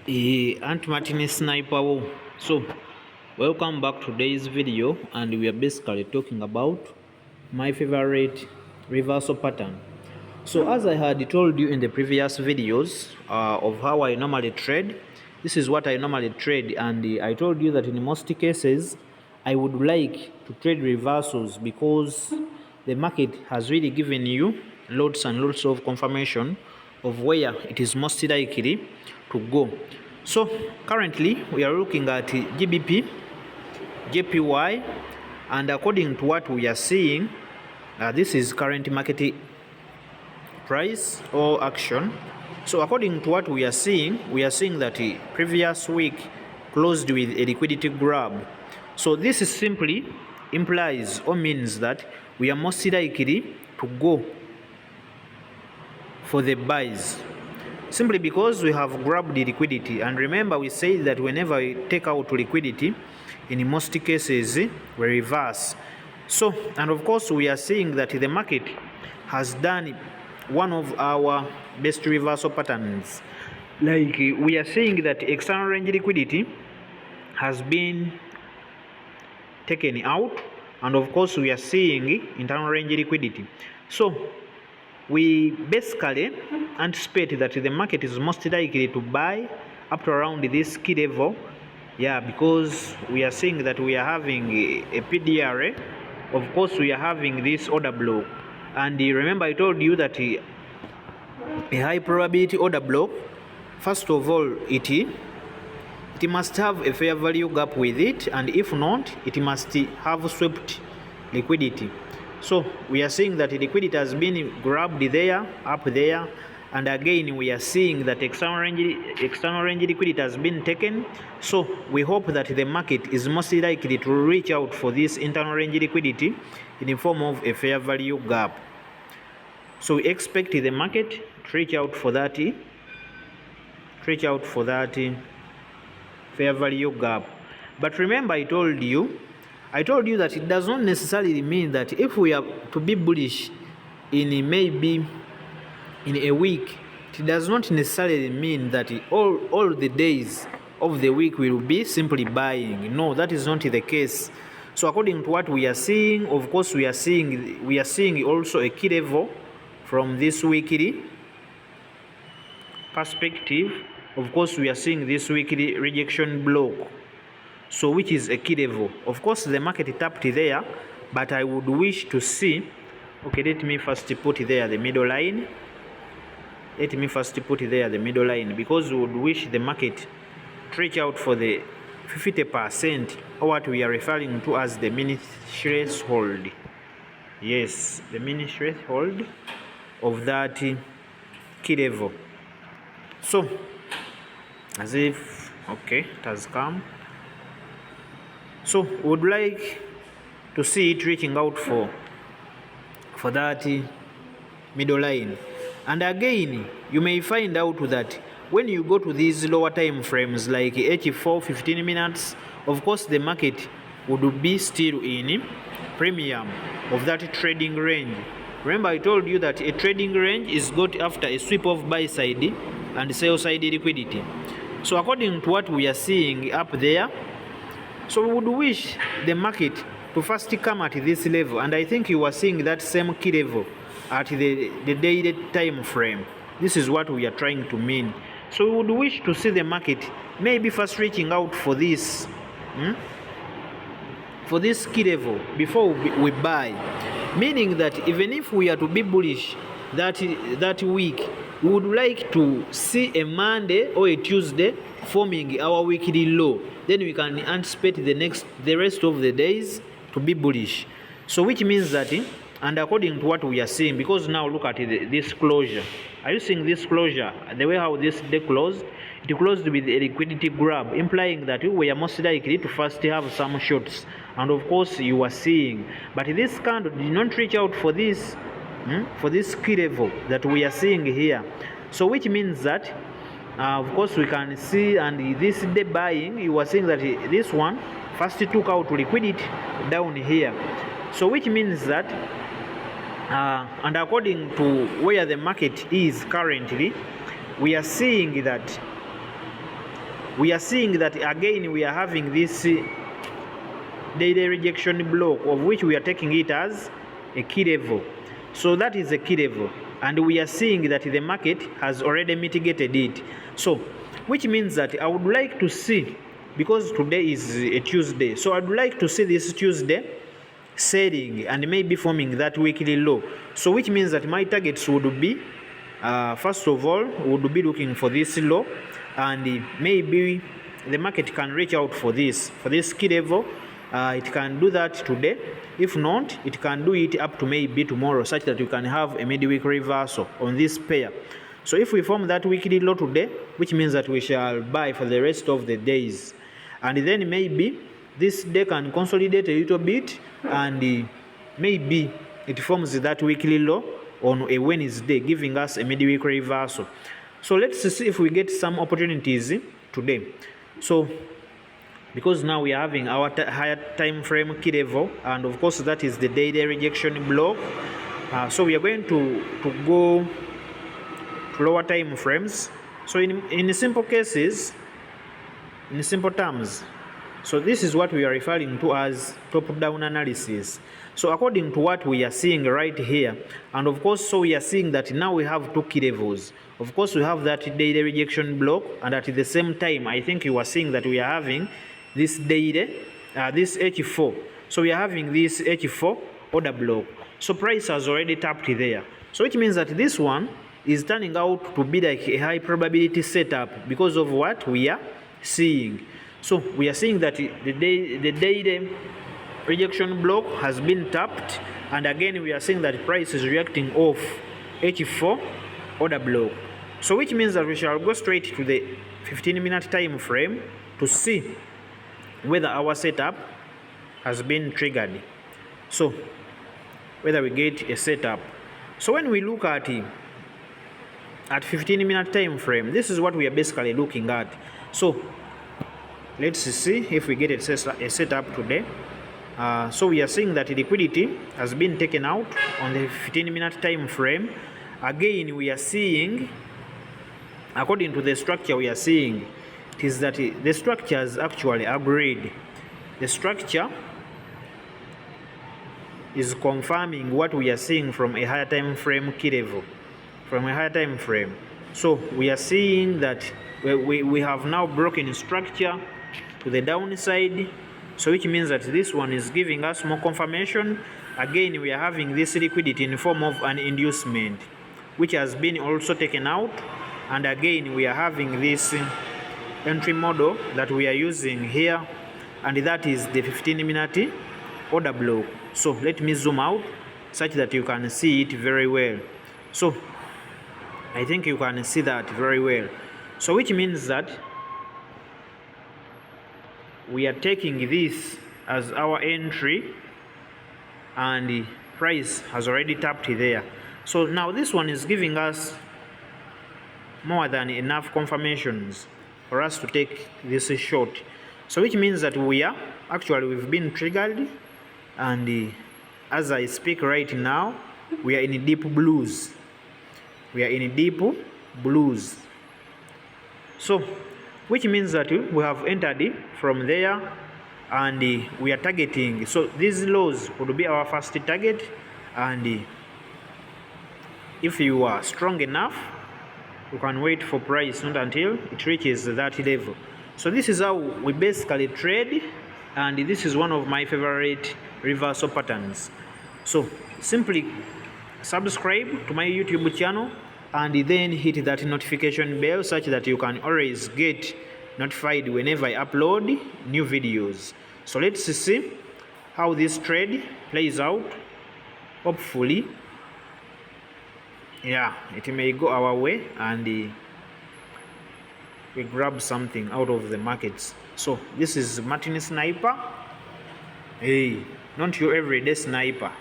Aunt Martin Sniper. So, welcome back to today's video, and we are basically talking about my favorite reversal pattern. So, as I had told you in the previous videos of how I normally trade, this is what I normally trade, and I told you that in most cases I would like to trade reversals because the market has really given you lots and lots of confirmation of where it is most likely to go. So currently we are looking at Gbp, JPY, and according to what we are seeing, this is current market price or action. So according to what we are seeing that previous week closed with a liquidity grab. So this is simply implies or means that we are most likely to go for the buys, simply because we have grabbed the liquidity. And remember, we say that whenever we take out liquidity, in most cases we reverse. So, and of course we are seeing that the market has done one of our best reversal patterns. Like we are seeing that external range liquidity has been taken out, and of course we are seeing internal range liquidity. So we basically anticipate that the market is most likely to buy up to around this key level, because we are seeing that we are having a PDRA. Of course we are having this order block, and remember I told you that a high probability order block, first of all, it must have a fair value gap with it, and if not, it must have swept liquidity. So we are seeing that liquidity has been grabbed there, up there, and again we are seeing that external range liquidity has been taken. So we hope that the market is most likely to reach out for this internal range liquidity in the form of a fair value gap. So we expect the market to reach out for that fair value gap. But remember, I told you that it does not necessarily mean that if we are to be bullish in maybe in a week, it does not necessarily mean that all the days of the week will be simply buying. No, that is not the case. So according to what we are seeing, of course we are seeing also a key level from this weekly perspective. Of course we are seeing this weekly rejection block, so which is a key level. Of course the market tapped there, but I would wish to see, okay, let me first put there the middle line, because we would wish the market to reach out for the 50%, or what we are referring to as the mini threshold. Yes, the mini threshold of that key level. So as if, okay, it has come. So we would like to see it reaching out for that middle line. And again, you may find out that when you go to these lower time frames like H4 15 minutes, of course the market would be still in premium of that trading range. Remember I told you that a trading range is got after a sweep of buy side and sell side liquidity. So according to what we are seeing up there, so we would wish the market to first come at this level, and I think you are seeing that same key level at the daily time frame. This is what we are trying to mean. So we would wish to see the market maybe first reaching out for this key level before we buy, meaning that even if we are to be bullish that week, we would like to see a Monday or a Tuesday forming our weekly low. Then we can anticipate the rest of the days to be bullish. So which means that, and according to what we are seeing, because now look at this closure. Are you seeing this closure? The way how this day closed, it closed with a liquidity grab, implying that we are most likely to first have some shorts. And of course you are seeing, but this candle did not reach out for this key level that we are seeing here. So which means that of course we can see, and this day buying, you are seeing that this one first took out liquidity down here. So which means that and according to where the market is currently, we are seeing that we are seeing that again we are having this daily rejection block, of which we are taking it as a key level. So that is a key level, and we are seeing that the market has already mitigated it. So which means that I would like to see, because today is a Tuesday, so I'd like to see this Tuesday selling and maybe forming that weekly low. So which means that my targets would be first of all would be looking for this low, and maybe the market can reach out for this key level. It can do that today. If not, it can do it up to maybe tomorrow, such that you can have a midweek reversal on this pair. So if we form that weekly low today, which means that we shall buy for the rest of the days, and then maybe this day can consolidate a little bit, and maybe it forms that weekly low on a Wednesday, giving us a midweek reversal. So let's see if we get some opportunities today. So because now we are having our higher time frame key level, and of course that is the daily rejection block. So we are going to go to lower time frames. So in simple cases, in simple terms, so this is what we are referring to as top-down analysis. So according to what we are seeing right here, and of course, so we are seeing that now we have two key levels. Of course, we have that daily rejection block, and at the same time, I think you are seeing that we are having this daily, this H4. So we are having this H4 order block. So price has already tapped there. So it means that this one is turning out to be like a high probability setup because of what we are seeing. So we are seeing that the daily rejection block has been tapped, and again we are seeing that price is reacting off H4 order block. So which means that we shall go straight to the 15-minute time frame to see whether our setup has been triggered. So whether we get a setup. So when we look at 15-minute time frame, this is what we are basically looking at. So let's see if we get a setup today. So we are seeing that liquidity has been taken out on the 15-minute time frame. Again, we are seeing, according to the structure we are seeing, it is that the structure is actually agreed. The structure is confirming what we are seeing from a higher time frame key level, from a higher time frame. So we are seeing that we have now broken structure to the downside. So which means that this one is giving us more confirmation. Again, we are having this liquidity in the form of an inducement, which has been also taken out. And again, we are having this entry model that we are using here, and that is the 15-minute order block. So let me zoom out such that you can see it very well. So I think you can see that very well. So which means that we are taking this as our entry, and the price has already tapped there. So now this one is giving us more than enough confirmations for us to take this short. So which means that we've been triggered, and as I speak right now, we are in deep blues. We are in deep blues. So which means that we have entered from there, and we are targeting. So these lows would be our first target, and if you are strong enough, you can wait for price, not until it reaches that level. So this is how we basically trade, and this is one of my favorite reversal patterns. So simply subscribe to my YouTube channel, and then hit that notification bell such that you can always get notified whenever I upload new videos. So let's see how this trade plays out. Hopefully, it may go our way, and we grab something out of the markets. So this is Martin Sniper. Hey, not your everyday sniper.